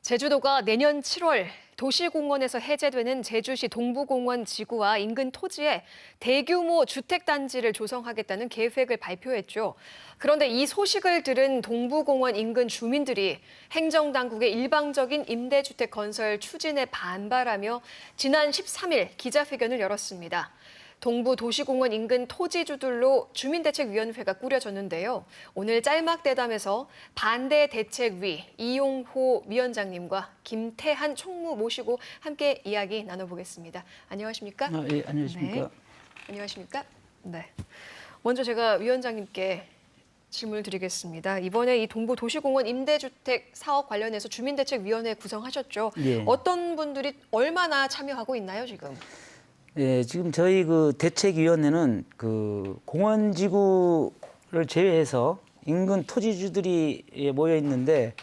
제주도가 내년 7월 도시공원에서 해제되는 제주시 동부공원 지구와 인근 토지에 대규모 주택단지를 조성하겠다는 계획을 발표했죠. 그런데 이 소식을 들은 동부공원 인근 주민들이 행정당국의 일방적인 임대주택 건설 추진에 반발하며 지난 13일 기자회견을 열었습니다. 동부도시공원 인근 토지주들로 주민대책위원회가 꾸려졌는데요. 오늘 짤막대담에서 반대대책위 이용호 위원장님과 김태한 총무 모시고 함께 이야기 나눠보겠습니다. 안녕하십니까? 예, 안녕하십니까? 네. 안녕하십니까? 네. 먼저 제가 위원장님께 질문을 드리겠습니다. 이번에 이 동부도시공원 임대주택 사업 관련해서 주민대책위원회 구성하셨죠? 예. 어떤 분들이 얼마나 참여하고 있나요, 지금? 예, 지금 저희 그 대책위원회는 그 공원지구를 제외해서 인근 토지주들이 모여 있는데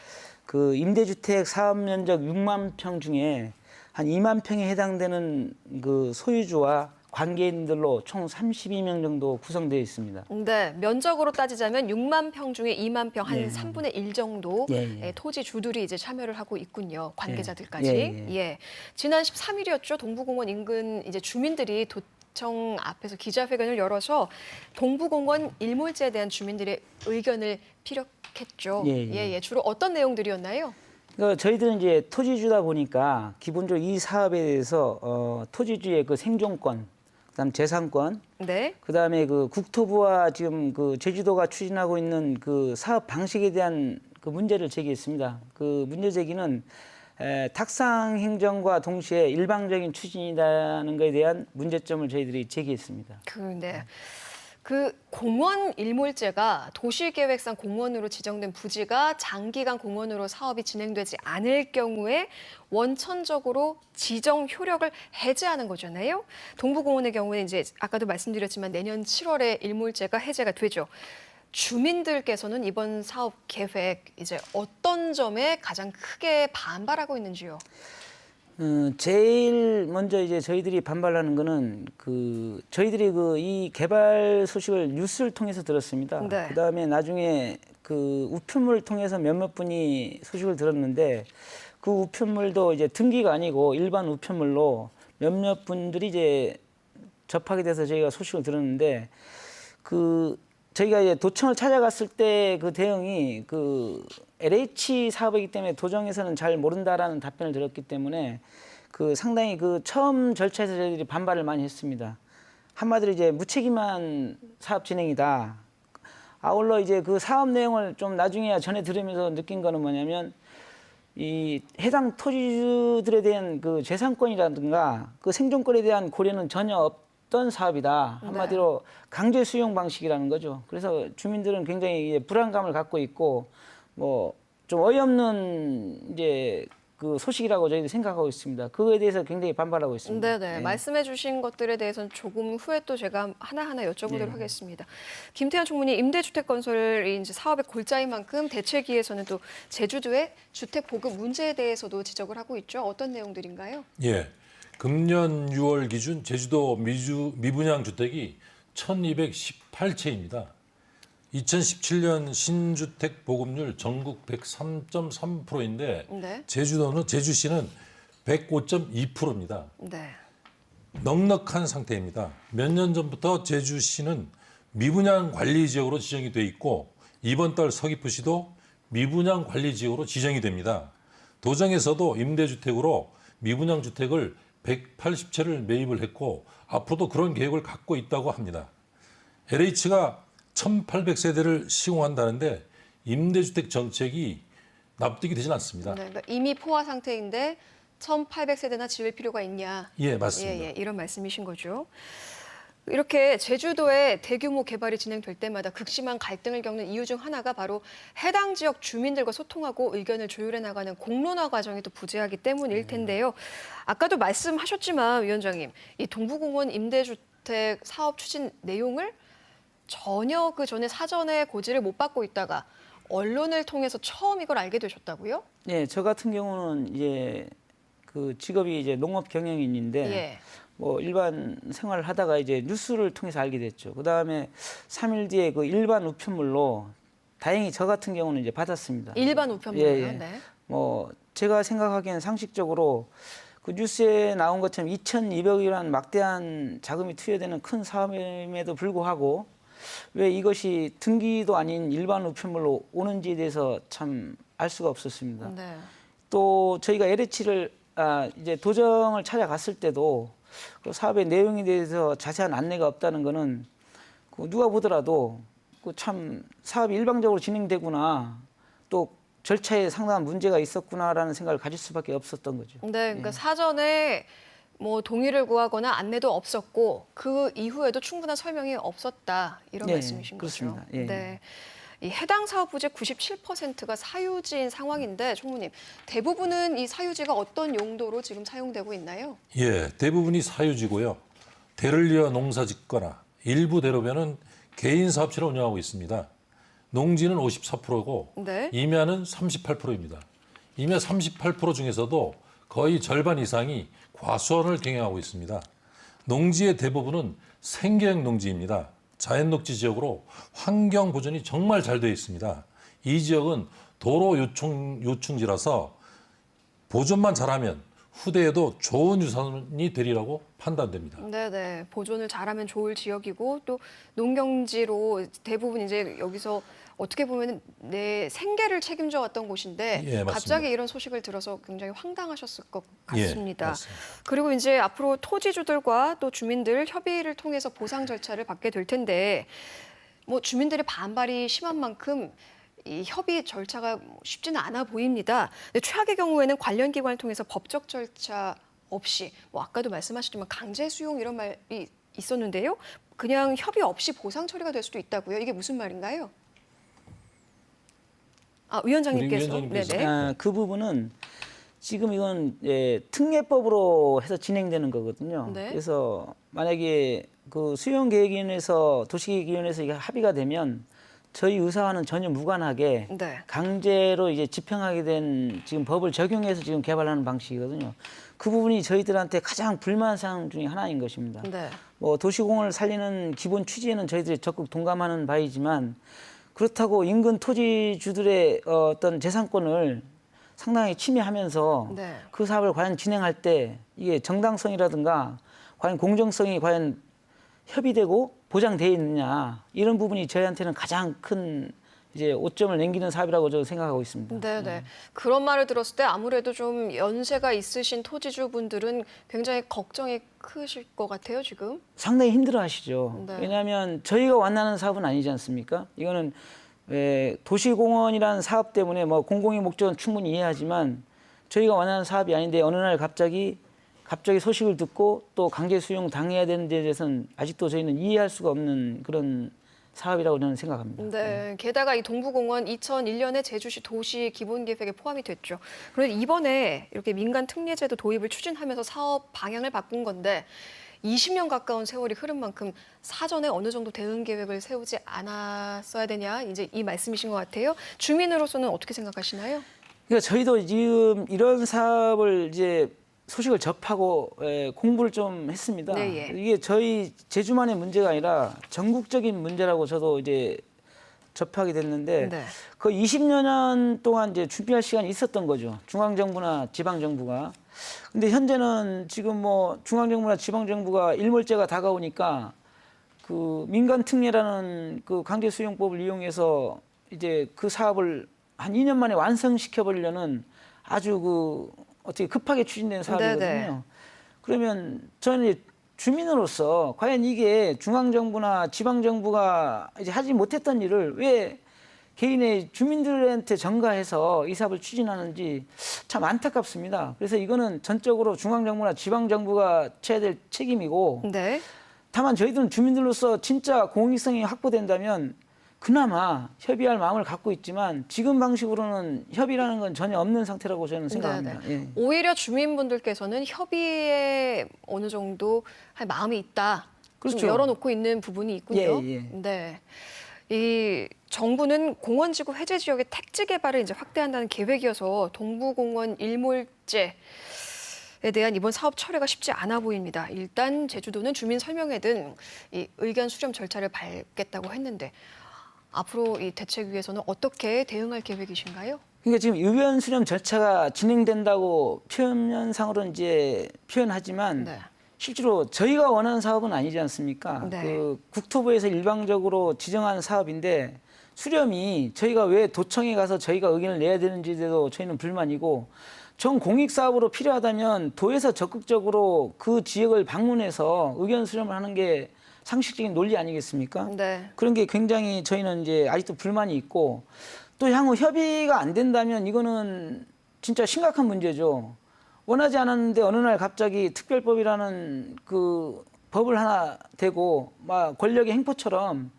그 임대주택 사업 면적 6만 평 중에 한 2만 평에 해당되는 그 소유주와 관계인들로 총 32명 정도 구성되어 있습니다. 네, 면적으로 따지자면 6만 평 중에 2만 평, 한 예. 3분의 1 정도 예. 토지 주들이 이제 참여를 하고 있군요. 관계자들까지. 예. 지난 13일이었죠. 동부공원 인근 이제 주민들이 도청 앞에서 기자회견을 열어서 동부공원 일몰제에 대한 주민들의 의견을 피력했죠. 예. 주로 어떤 내용들이었나요? 그러니까 저희들은 이제 토지주다 보니까 기본적으로 이 사업에 대해서 토지주의 그 생존권, 그다음 재산권, 네. 그다음에 그 국토부와 지금 그 제주도가 추진하고 있는 그 사업 방식에 대한 그 문제를 제기했습니다. 그 문제 제기는 탁상 행정과 동시에 일방적인 추진이라는 것에 대한 문제점을 저희들이 제기했습니다. 그 공원 일몰제가 도시계획상 공원으로 지정된 부지가 장기간 공원으로 사업이 진행되지 않을 경우에 원천적으로 지정 효력을 해제하는 거잖아요. 동부공원의 경우는 이제 아까도 말씀드렸지만 내년 7월에 일몰제가 해제가 되죠. 주민들께서는 이번 사업 계획 이제 어떤 점에 가장 크게 반발하고 있는지요? 제일 먼저 이제 저희들이 반발하는 거는 그 저희들이 그 이 개발 소식을 뉴스를 통해서 들었습니다. 네. 그다음에 나중에 그 우편물을 통해서 몇몇 분이 소식을 들었는데 그 우편물도 이제 등기가 아니고 일반 우편물로 몇몇 분들이 이제 접하게 돼서 저희가 소식을 들었는데 그 저희가 이제 도청을 찾아갔을 때 그 대응이 그 LH 사업이기 때문에 도정에서는 잘 모른다라는 답변을 들었기 때문에 그 상당히 그 처음 절차에서 저희들이 반발을 많이 했습니다. 한마디로 이제 무책임한 사업 진행이다. 아울러 이제 그 사업 내용을 좀 나중에야 전해 들으면서 느낀 거는 뭐냐면 이 해당 토지주들에 대한 그 재산권이라든가 그 생존권에 대한 고려는 전혀 없던 사업이다. 한마디로 강제 수용 방식이라는 거죠. 그래서 주민들은 굉장히 불안감을 갖고 있고 뭐 좀 어이없는 이제 그 소식이라고 저희도 생각하고 있습니다. 그거에 대해서 굉장히 반발하고 있습니다. 네. 말씀해주신 것들에 대해서는 조금 후에 또 제가 하나하나 여쭤보도록 하겠습니다. 김태한 총무님, 임대주택 건설이 이제 사업의 골자인 만큼 대책위에서는 또 제주도의 주택 보급 문제에 대해서도 지적을 하고 있죠. 어떤 내용들인가요? 예, 금년 6월 기준 제주도 미분양 주택이 1,218채입니다. 2017년 신주택 보급률 전국 103.3%인데 제주시는 105.2%입니다. 네. 넉넉한 상태입니다. 몇 년 전부터 제주시는 미분양 관리 지역으로 지정이 돼 있고 이번 달 서귀포시도 미분양 관리 지역으로 지정이 됩니다. 도정에서도 임대주택으로 미분양 주택을 180채를 매입을 했고 앞으로도 그런 계획을 갖고 있다고 합니다. LH가 1,800세대를 시공한다는데 임대주택 정책이 납득이 되진 않습니다. 네, 그러니까 이미 포화 상태인데 1,800세대나 지을 필요가 있냐? 예, 맞습니다. 이런 말씀이신 거죠. 이렇게 제주도에 대규모 개발이 진행될 때마다 극심한 갈등을 겪는 이유 중 하나가 바로 해당 지역 주민들과 소통하고 의견을 조율해 나가는 공론화 과정이 또 부재하기 때문일 텐데요. 아까도 말씀하셨지만 위원장님, 이 동부공원 임대주택 사업 추진 내용을 전혀 그 전에 사전에 고지를 못 받고 있다가 언론을 통해서 처음 이걸 알게 되셨다고요? 네, 저 같은 경우는 이제 그 직업이 이제 농업 경영인인데 뭐 일반 생활을 하다가 이제 뉴스를 통해서 알게 됐죠. 그 다음에 3일 뒤에 그 일반 우편물로 다행히 저 같은 경우는 이제 받았습니다. 일반 우편물이요? 네. 뭐 제가 생각하기에는 상식적으로 그 뉴스에 나온 것처럼 2,200억이라는 막대한 자금이 투여되는 큰 사업임에도 불구하고 왜 이것이 등기도 아닌 일반 우편물로 오는지에 대해서 참 알 수가 없었습니다. 네. 또 저희가 LH를 이제 도정을 찾아갔을 때도 그 사업의 내용에 대해서 자세한 안내가 없다는 것은 그 누가 보더라도 그 참 사업이 일방적으로 진행되구나, 또 절차에 상당한 문제가 있었구나라는 생각을 가질 수밖에 없었던 거죠. 네, 그러니까 사전에 뭐 동의를 구하거나 안내도 없었고 그 이후에도 충분한 설명이 없었다 이런 네, 말씀이신 그렇습니다. 거죠. 예. 네. 이 해당 사업 부지 97%가 사유지인 상황인데 총무님, 대부분은 이 사유지가 어떤 용도로 지금 사용되고 있나요? 예, 대부분이 사유지고요. 대를 이어 농사 짓거나 일부 대로변은 개인 사업체를 운영하고 있습니다. 농지는 54%고 네. 임야는 38%입니다. 임야 38% 중에서도 거의 절반 이상이 과수원을 경영하고 있습니다. 농지의 대부분은 생계형 농지입니다. 자연녹지 지역으로 환경 보존이 정말 잘 되어 있습니다. 이 지역은 도로 요충지라서 보존만 잘하면 후대에도 좋은 유산이 되리라고 판단됩니다. 네네. 보존을 잘하면 좋을 지역이고 또 농경지로 대부분 이제 여기서 어떻게 보면 내 생계를 책임져 왔던 곳인데 예, 맞습니다. 갑자기 이런 소식을 들어서 굉장히 황당하셨을 것 예, 같습니다. 맞습니다. 그리고 이제 앞으로 토지주들과 또 주민들 협의를 통해서 보상 절차를 받게 될 텐데 뭐 주민들의 반발이 심한 만큼 이 협의 절차가 쉽지는 않아 보입니다. 근데 최악의 경우에는 관련 기관을 통해서 법적 절차 없이 뭐 아까도 말씀하셨지만 강제 수용 이런 말이 있었는데요. 그냥 협의 없이 보상 처리가 될 수도 있다고요. 이게 무슨 말인가요? 위원장님께서. 우리 위원장님께서. 네네. 그 부분은 지금 이건 특례법으로 해서 진행되는 거거든요. 네. 그래서 만약에 그 수용계획위원회에서 도시계획위원회에서 이게 합의가 되면 저희 의사와는 전혀 무관하게 네. 강제로 이제 집행하게 된 지금 법을 적용해서 지금 개발하는 방식이거든요. 그 부분이 저희들한테 가장 불만 사항 중에 하나인 것입니다. 네. 뭐 도시공원을 살리는 기본 취지에는 저희들이 적극 동감하는 바이지만 그렇다고 인근 토지주들의 어떤 재산권을 상당히 침해하면서 네. 그 사업을 과연 진행할 때 이게 정당성이라든가 과연 공정성이 과연 협의되고 보장되어 있느냐, 이런 부분이 저희한테는 가장 큰 이제 오점을 남기는 사업이라고 저는 생각하고 있습니다. 네네. 그런 말을 들었을 때 아무래도 좀 연세가 있으신 토지주분들은 굉장히 걱정이 크실 것 같아요, 지금. 상당히 힘들어하시죠. 네. 왜냐하면 저희가 원하는 사업은 아니지 않습니까? 이거는 도시공원이라는 사업 때문에 뭐 공공의 목적은 충분히 이해하지만 저희가 원하는 사업이 아닌데 어느 날 갑자기 소식을 듣고 또 강제 수용 당해야 되는 데 대해서는 아직도 저희는 이해할 수가 없는 그런 사업이라고 저는 생각합니다. 네. 게다가 이 동부공원 2001년에 제주시 도시 기본계획에 포함이 됐죠. 그런데 이번에 이렇게 민간 특례제도 도입을 추진하면서 사업 방향을 바꾼 건데 20년 가까운 세월이 흐른 만큼 사전에 어느 정도 대응 계획을 세우지 않았어야 되냐, 이제 이 말씀이신 것 같아요. 주민으로서는 어떻게 생각하시나요? 그러니까 저희도 지금 이런 사업을 이제 소식을 접하고 공부를 좀 했습니다. 네, 예. 이게 저희 제주만의 문제가 아니라 전국적인 문제라고 저도 이제 접하게 됐는데 네. 그 20여 년 동안 이제 준비할 시간이 있었던 거죠. 중앙정부나 지방정부가. 근데 현재는 지금 뭐 중앙정부나 지방정부가 일몰제가 다가오니까 그 민간특례라는 그 강제수용법을 이용해서 이제 그 사업을 한 2년 만에 완성시켜 버리려는 아주 그 어떻게 급하게 추진된 사업이거든요. 네네. 그러면 저는 이제 주민으로서 과연 이게 중앙정부나 지방정부가 이제 하지 못했던 일을 왜 개인의 주민들한테 전가해서 이 사업을 추진하는지 참 안타깝습니다. 그래서 이거는 전적으로 중앙정부나 지방정부가 져야 될 책임이고 네. 다만 저희들은 주민들로서 진짜 공익성이 확보된다면 그나마 협의할 마음을 갖고 있지만 지금 방식으로는 협의라는 건 전혀 없는 상태라고 저는 생각합니다. 예. 오히려 주민분들께서는 협의에 어느 정도 할 마음이 있다. 그렇죠. 좀 열어놓고 있는 부분이 있군요. 예, 예. 네. 이 정부는 공원지구 해제 지역의 택지 개발을 이제 확대한다는 계획이어서 동부공원 일몰제에 대한 이번 사업 철회가 쉽지 않아 보입니다. 일단 제주도는 주민 설명회 등 이 의견 수렴 절차를 밟겠다고 했는데 앞으로 이 대책위에서는 어떻게 대응할 계획이신가요? 그러니까 지금 의견 수렴 절차가 진행된다고 표면상으로는 이제 표현하지만 네. 실제로 저희가 원하는 사업은 아니지 않습니까? 네. 그 국토부에서 일방적으로 지정한 사업인데 수렴이 저희가 왜 도청에 가서 저희가 의견을 내야 되는지에 대해서 저희는 불만이고 전 공익 사업으로 필요하다면 도에서 적극적으로 그 지역을 방문해서 의견 수렴을 하는 게 상식적인 논리 아니겠습니까? 네. 그런 게 굉장히 저희는 이제 아직도 불만이 있고 또 향후 협의가 안 된다면 이거는 진짜 심각한 문제죠. 원하지 않았는데 어느 날 갑자기 특별법이라는 그 법을 하나 대고 막 권력의 행포처럼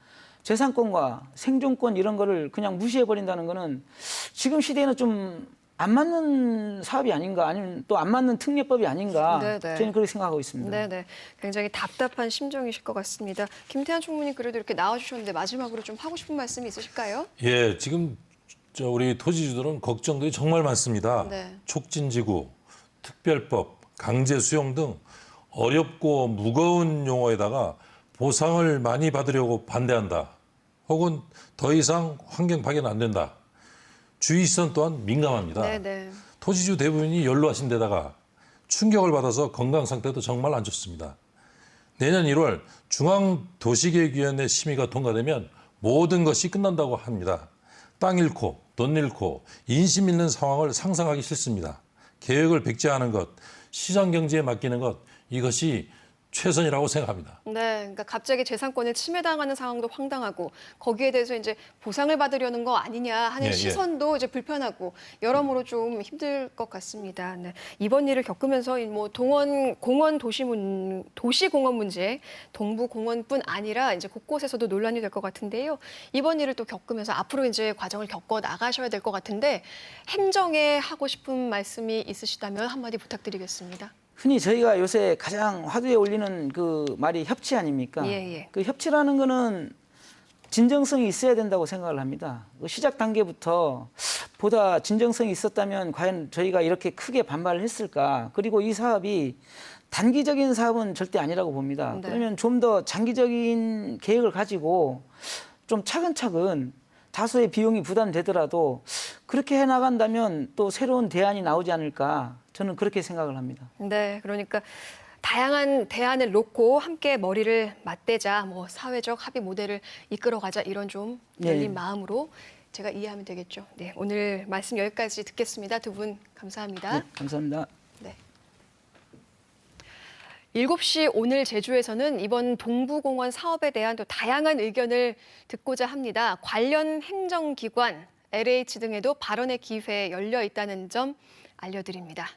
재산권과 생존권 이런 거를 그냥 무시해 버린다는 거는 지금 시대에는 좀 안 맞는 사업이 아닌가 아니면 또 안 맞는 특례법이 아닌가 네네. 저는 그렇게 생각하고 있습니다. 네네. 굉장히 답답한 심정이실 것 같습니다. 김태한 총무님 그래도 이렇게 나와주셨는데 마지막으로 좀 하고 싶은 말씀이 있으실까요? 예, 지금 우리 토지주들은 걱정들이 정말 많습니다. 네. 촉진지구, 특별법, 강제 수용 등 어렵고 무거운 용어에다가 보상을 많이 받으려고 반대한다. 혹은 더 이상 환경 파괴는 안 된다. 주의 시선 또한 민감합니다. 네네. 토지주 대부분이 연로하신 데다가 충격을 받아서 건강 상태도 정말 안 좋습니다. 내년 1월 중앙도시계획위원회 심의가 통과되면 모든 것이 끝난다고 합니다. 땅 잃고 돈 잃고 인심 잃는 상황을 상상하기 싫습니다. 계획을 백지화하는 것, 시장 경제에 맡기는 것 이것이 최선이라고 생각합니다. 네, 그러니까 갑자기 재산권을 침해당하는 상황도 황당하고 거기에 대해서 이제 보상을 받으려는 거 아니냐 하는 예, 예. 시선도 이제 불편하고 여러모로 좀 힘들 것 같습니다. 네, 이번 일을 겪으면서 뭐 공원 도시 공원 문제, 동부 공원뿐 아니라 이제 곳곳에서도 논란이 될 것 같은데요. 이번 일을 또 겪으면서 앞으로 이제 과정을 겪어 나가셔야 될 것 같은데 행정에 하고 싶은 말씀이 있으시다면 한마디 부탁드리겠습니다. 흔히 저희가 요새 가장 화두에 올리는 그 말이 협치 아닙니까? 예, 예. 그 협치라는 거는 진정성이 있어야 된다고 생각을 합니다. 그 시작 단계부터 보다 진정성이 있었다면 과연 저희가 이렇게 크게 반발을 했을까? 그리고 이 사업이 단기적인 사업은 절대 아니라고 봅니다. 네. 그러면 좀 더 장기적인 계획을 가지고 좀 차근차근 다소의 비용이 부담되더라도 그렇게 해나간다면 또 새로운 대안이 나오지 않을까 저는 그렇게 생각을 합니다. 네, 그러니까 다양한 대안을 놓고 함께 머리를 맞대자, 뭐 사회적 합의 모델을 이끌어가자 이런 좀 열린 네. 마음으로 제가 이해하면 되겠죠. 네, 오늘 말씀 여기까지 듣겠습니다. 두 분 감사합니다. 네, 감사합니다. 네. 7시 오늘 제주에서는 이번 동부공원 사업에 대한 또 다양한 의견을 듣고자 합니다. 관련 행정기관, LH 등에도 발언의 기회 열려 있다는 점 알려드립니다.